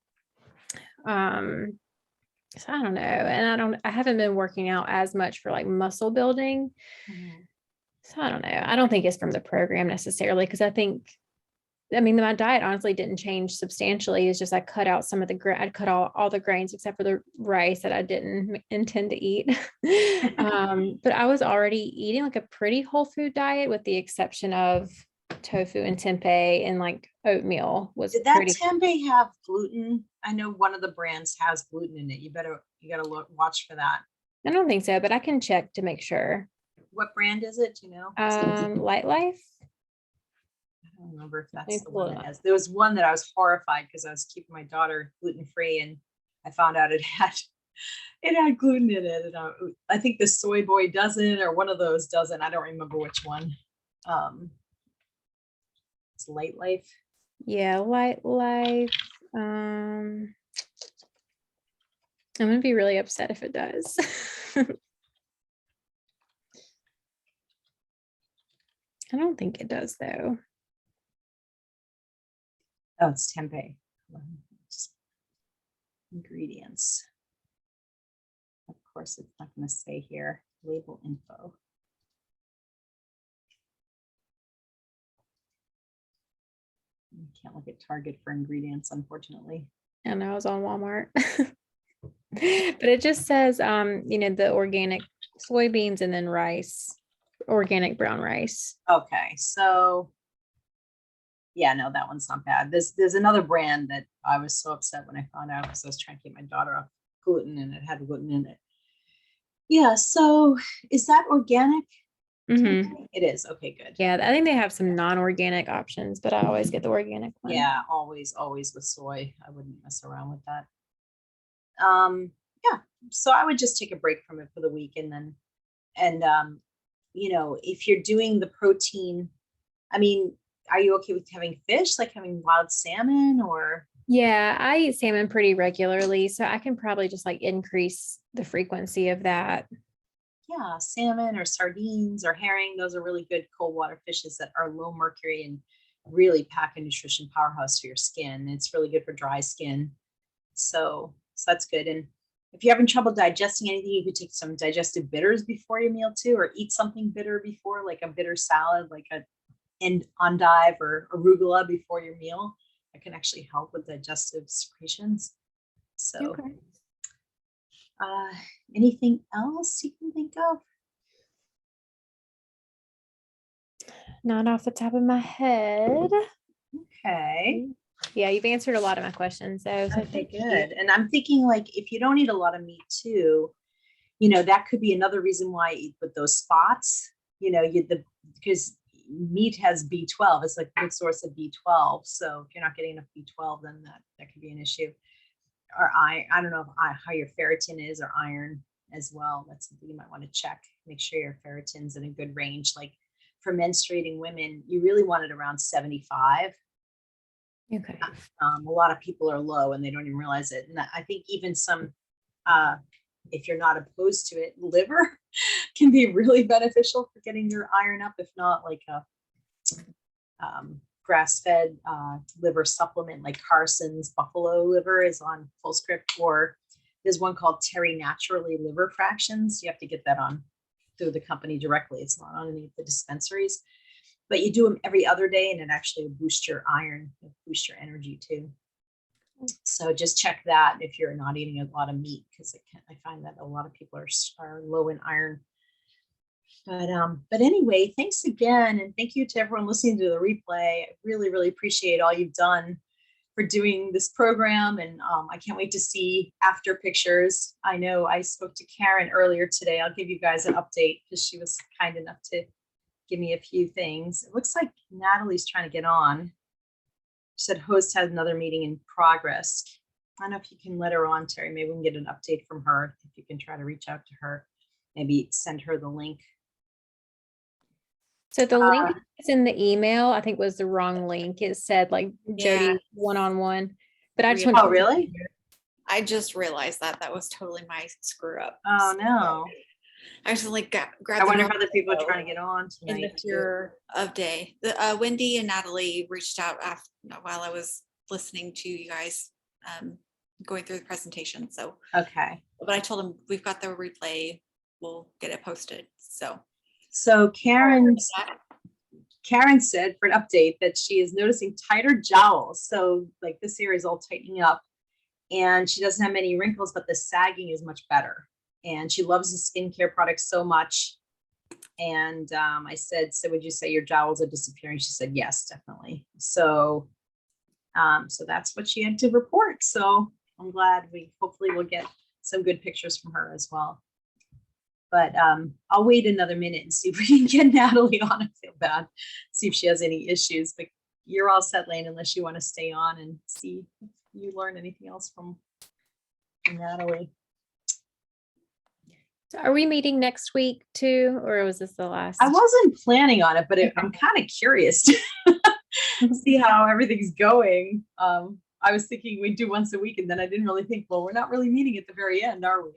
So I don't know. And I haven't been working out as much for like muscle building. Mhm. So I don't know. I don't think it's from the program necessarily, because I mean, my diet honestly didn't change substantially. It's just I cut out some of I'd cut all the grains except for the rice that I didn't intend to eat. But I was already eating like a pretty whole food diet with the exception of tofu and tempeh, and like oatmeal was Did that pretty. tempeh have gluten? I know one of the brands has gluten in it. You gotta watch for that. I don't think so, but I can check to make sure. What brand is it? Do you know? Light Life. I don't remember if Let that's me the pull one it that up. has. There was one that I was horrified because I was keeping my daughter gluten free, and I found out it had gluten in it. And I think the Soy Boy doesn't, or one of those doesn't. I don't remember which one. It's Light Life. Yeah, Light Life. I'm gonna be really upset if it does. I don't think it does though. Oh, it's tempeh. Ingredients. Of course, it's not going to say here. Label info. You can't look at Target for ingredients, unfortunately. I know I was on Walmart. But it just says the organic soybeans and then rice, organic brown rice. Okay, so yeah, no, that one's not bad. There's another brand that I was so upset when I found out, because I was trying to keep my daughter off gluten and it had gluten in it. Yeah, so is that organic? Mm-hmm. It is. Okay, good. Yeah, I think they have some non-organic options, but I always get the organic one. Yeah, always with soy. I wouldn't mess around with that. Yeah, so I would just take a break from it for the week, and if you're doing the protein, I mean, are you okay with having fish, like having wild salmon, or? Yeah, I eat salmon pretty regularly, so I can probably just like increase the frequency of that. Yeah, salmon or sardines or herring. Those are really good cold water fishes that are low mercury and really pack a nutrition powerhouse for your skin. It's really good for dry skin. So that's good. And if you're having trouble digesting anything, you could take some digestive bitters before your meal too, or eat something bitter before, like a bitter salad, like an endive or arugula before your meal. That can actually help with digestive secretions. So, Okay. anything else you can think of? Not off the top of my head. Okay. Yeah, you've answered a lot of my questions though. So Okay, thank you. good. And I'm thinking, like, if you don't eat a lot of meat too, that could be another reason why you eat with those spots, because meat has B12. It's like a good source of B12. So if you're not getting enough B12, then that could be an issue. Or I don't know how your ferritin is, or iron as well. That's something you might want to check. Make sure your ferritin's in a good range. Like for menstruating women, you really want it around 75. Okay. A lot of people are low and they don't even realize it. And I think even some if you're not opposed to it, liver can be really beneficial for getting your iron up, if not like a grass-fed liver supplement like Carson's buffalo liver is on Fullscript, or there's one called Terry Naturally liver fractions. You have to get that on through the company directly. It's not on any of the dispensaries, but you do them every other day and it actually will boost your iron, boost your energy too. So just check that if you're not eating a lot of meat, because I find that a lot of people are low in iron. But anyway, thanks again. And thank you to everyone listening to the replay. I really, really appreciate all you've done for doing this program. And I can't wait to see after pictures. I know I spoke to Karen earlier today. I'll give you guys an update because she was kind enough to give me a few things. It looks like Natalie's trying to get on. She said host has another meeting in progress. I don't know if you can let her on, Terry. Maybe we can get an update from her. If you can try to reach out to her, maybe send her the link. So the link is in the email, I think was the wrong link. It said like Jody one-on-one, but I just want Oh, really? I just realized that was totally my screw up. Oh, no. I just like grabbed. I wonder if other people are trying to get on tonight. In the fear of day. The Wendy and Natalie reached out while I was listening to you guys going through the presentation. So okay. But I told them we've got the replay. We'll get it posted. So Karen said for an update that she is noticing tighter jowls. So like this area is all tightening up and she doesn't have many wrinkles, but the sagging is much better. And she loves the skincare products so much. And I said, so would you say your jowls are disappearing? She said, yes, definitely. So, so that's what she had to report. So I'm glad hopefully we'll get some good pictures from her as well. But I'll wait another minute and see if we can get Natalie on. I feel bad, see if she has any issues, but you're all set, Lane, unless you want to stay on and see if you learn anything else from Natalie. So are we meeting next week too, or was this the last? I wasn't planning on it, but I'm kind of curious to see how everything's going. I was thinking we'd do once a week, and then I didn't really think, well, we're not really meeting at the very end, are we?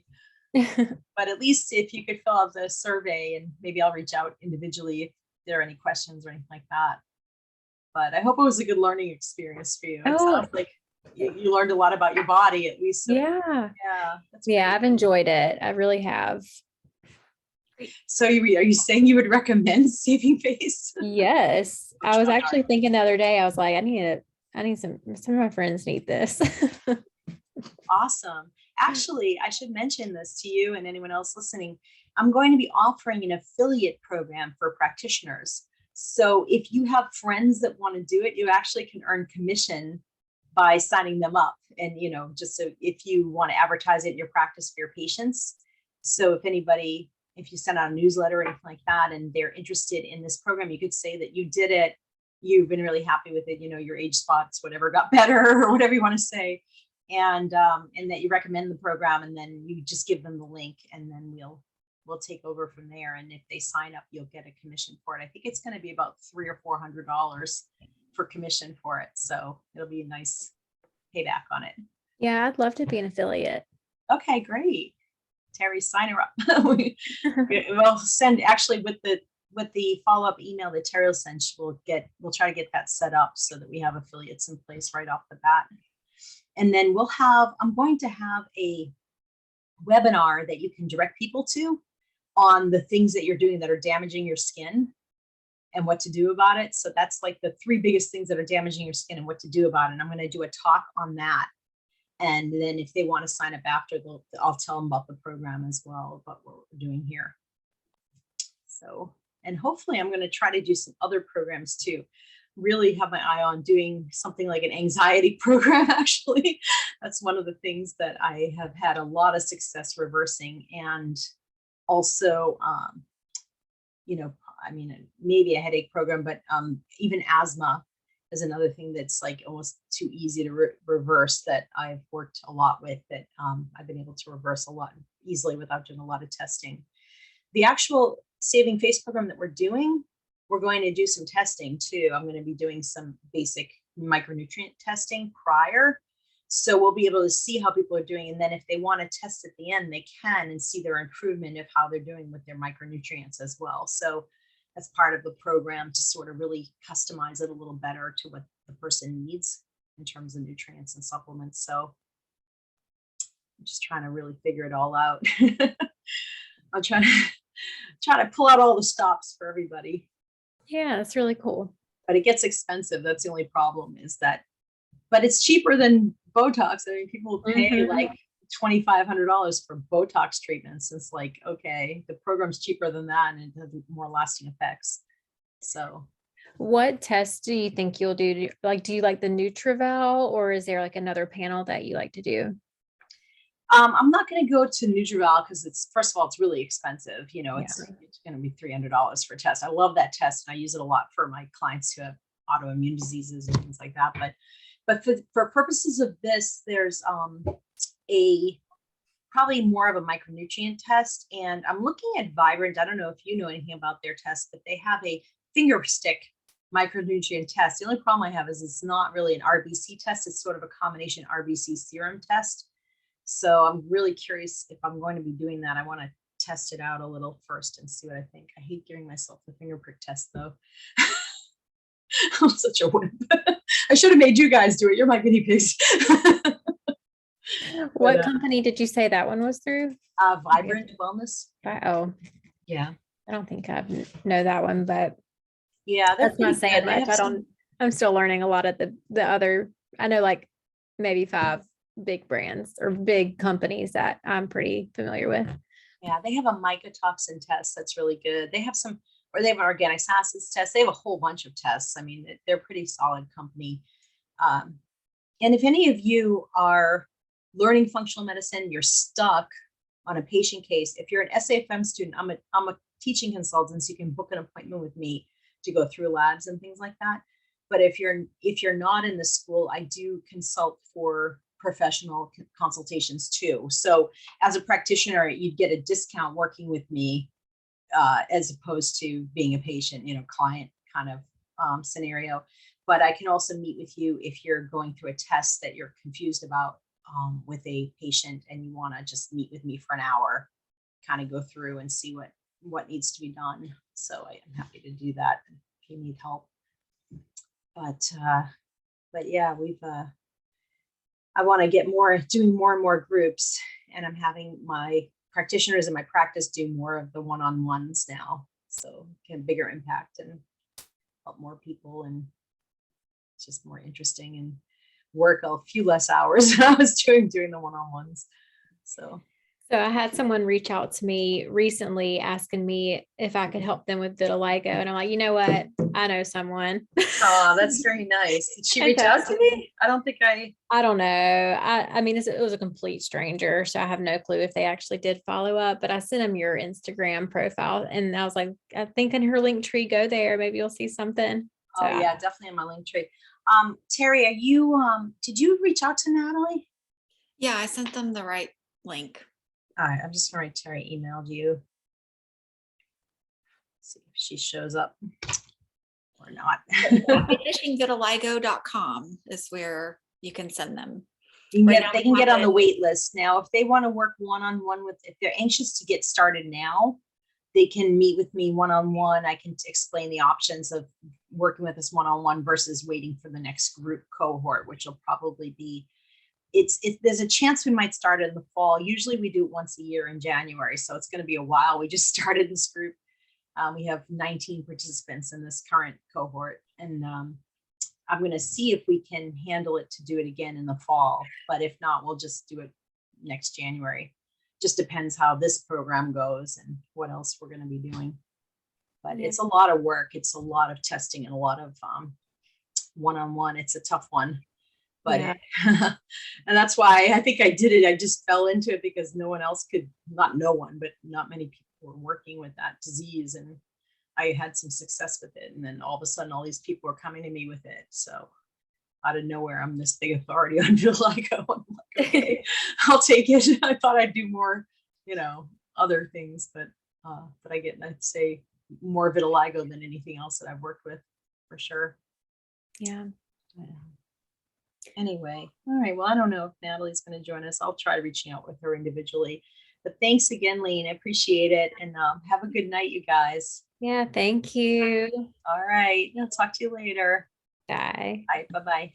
But at least if you could fill out the survey, and maybe I'll reach out individually if there are any questions or anything like that. But I hope it was a good learning experience for you. It sounds like you learned a lot about your body, at least. So, yeah. That's I've enjoyed it. I really have. So are you saying you would recommend Saving Face? Yes. I was actually thinking the other day, I was like, I need some of my friends need this. Awesome. Actually, I should mention this to you and anyone else listening. I'm going to be offering an affiliate program for practitioners. So if you have friends that want to do it, you actually can earn commission by signing them up. And, just so if you want to advertise it in your practice for your patients. So if you send out a newsletter or anything like that, and they're interested in this program, you could say that you did it, you've been really happy with it, your age spots, whatever got better or whatever you want to say. And that you recommend the program, and then you just give them the link, and then we'll take over from there. And if they sign up, you'll get a commission for it. I think it's going to be about $300 or $400 for commission for it. So it'll be a nice payback on it. Yeah, I'd love to be an affiliate. Okay, great. Terry, sign her up. We'll send actually with the follow-up email that Terry will send. We'll try to get that set up so that we have affiliates in place right off the bat. And then I'm going to have a webinar that you can direct people to on the things that you're doing that are damaging your skin and what to do about it. So that's like the 3 biggest things that are damaging your skin and what to do about it. And I'm going to do a talk on that. And then if they want to sign up after, I'll tell them about the program as well, about what we're doing here. So, and hopefully I'm going to try to do some other programs too. Really have my eye on doing something like an anxiety program. Actually, that's one of the things that I have had a lot of success reversing. And also, maybe a headache program, but even asthma is another thing that's like almost too easy to reverse, that I've worked a lot with, that I've been able to reverse a lot easily without doing a lot of testing. The actual Saving Face program that we're doing, we're going to do some testing too. I'm going to be doing some basic micronutrient testing prior. So we'll be able to see how people are doing. And then if they want to test at the end, they can and see their improvement of how they're doing with their micronutrients as well. So that's part of the program to sort of really customize it a little better to what the person needs in terms of nutrients and supplements. So I'm just trying to really figure it all out. I'm trying to pull out all the stops for everybody. Yeah, that's really cool. But it gets expensive. That's the only problem is that, but it's cheaper than Botox. I mean, people pay like $2,500 for Botox treatments. It's like, okay, the program's cheaper than that and it has more lasting effects. So What tests do you think you'll do? Do you like the Nutrival, or is there like another panel that you like to do? I'm not going to go to Nutrival because it's, first of all, it's really expensive. You know, it's going to be $300 for a test. I love that test and I use it a lot for my clients who have autoimmune diseases and things like that. But for purposes of this, there's a probably more of a micronutrient test. And I'm looking at Vibrant. I don't know if you know anything about their test, but they have a finger stick micronutrient test. The only problem I have is it's not really an RBC test. It's sort of a combination RBC serum test. So I'm really curious if I'm going to be doing that. I want to test it out a little first and see what I think. I hate giving myself the finger prick test though. I'm such a wimp. I should have made you guys do it. You're my guinea pigs. What company did you say that one was through? Vibrant Wellness. Oh, Yeah. I don't think I know that one, but yeah, that's not saying much. I'm still learning a lot of the other, I know like maybe 5 big brands or big companies that I'm pretty familiar with. Yeah, they have a mycotoxin test that's really good. They have some, or they have an organic acids test. They have a whole bunch of tests. I mean, they're a pretty solid company. And if any of you are learning functional medicine, you're stuck on a patient case. If you're an SAFM student, I'm a teaching consultant, so you can book an appointment with me to go through labs and things like that. But if you're not in the school, I do consult for professional consultations too. So as a practitioner, you'd get a discount working with me as opposed to being a patient, client kind of scenario. But I can also meet with you if you're going through a test that you're confused about with a patient and you want to just meet with me for an hour, kind of go through and see what needs to be done. So I am happy to do that if you need help. But yeah, I want to get doing more and more groups, and I'm having my practitioners in my practice do more of the one-on-ones now. So get a bigger impact and help more people, and it's just more interesting and work a few less hours than I was doing the one-on-ones. So I had someone reach out to me recently asking me if I could help them with vitiligo. And I'm like, you know what? I know someone. Oh, that's very nice. Did she reach out to me? I don't think I don't know. I mean, it was a complete stranger. So I have no clue if they actually did follow up, but I sent them your Instagram profile and I was like, I think in her link tree, go there. Maybe you'll see something. So, oh yeah, definitely in my link tree. Terry, did you reach out to Natalie? Yeah, I sent them the right link. All right, I'm just going to write Terry emailed you. See if she shows up or not. finishingvitiligo.com is where you can send them. They can get on the wait list. Now, if they want to work one-on-one if they're anxious to get started now, they can meet with me one-on-one. I can explain the options of working with us one-on-one versus waiting for the next group cohort, which will probably be, there's a chance we might start in the fall. Usually we do it once a year in January. So it's going to be a while. We just started this group. We have 19 participants in this current cohort. And I'm going to see if we can handle it to do it again in the fall. But if not, we'll just do it next January. Just depends how this program goes and what else we're going to be doing. But it's a lot of work. It's a lot of testing and a lot of one-on-one. It's a tough one. But and that's why I think I did it. I just fell into it because no one else could, not many people were working with that disease. And I had some success with it. And then all of a sudden, all these people were coming to me with it. So out of nowhere, I'm this big authority on vitiligo. I'm like, okay, I'll take it. I thought I'd do more, other things, but I'd say more vitiligo than anything else that I've worked with for sure. Yeah. Anyway, all right. Well, I don't know if Natalie's going to join us. I'll try reaching out with her individually. But thanks again, Lean. I appreciate it. And have a good night, you guys. Yeah, thank you. All right. I'll talk to you later. Bye. Bye. Bye-bye.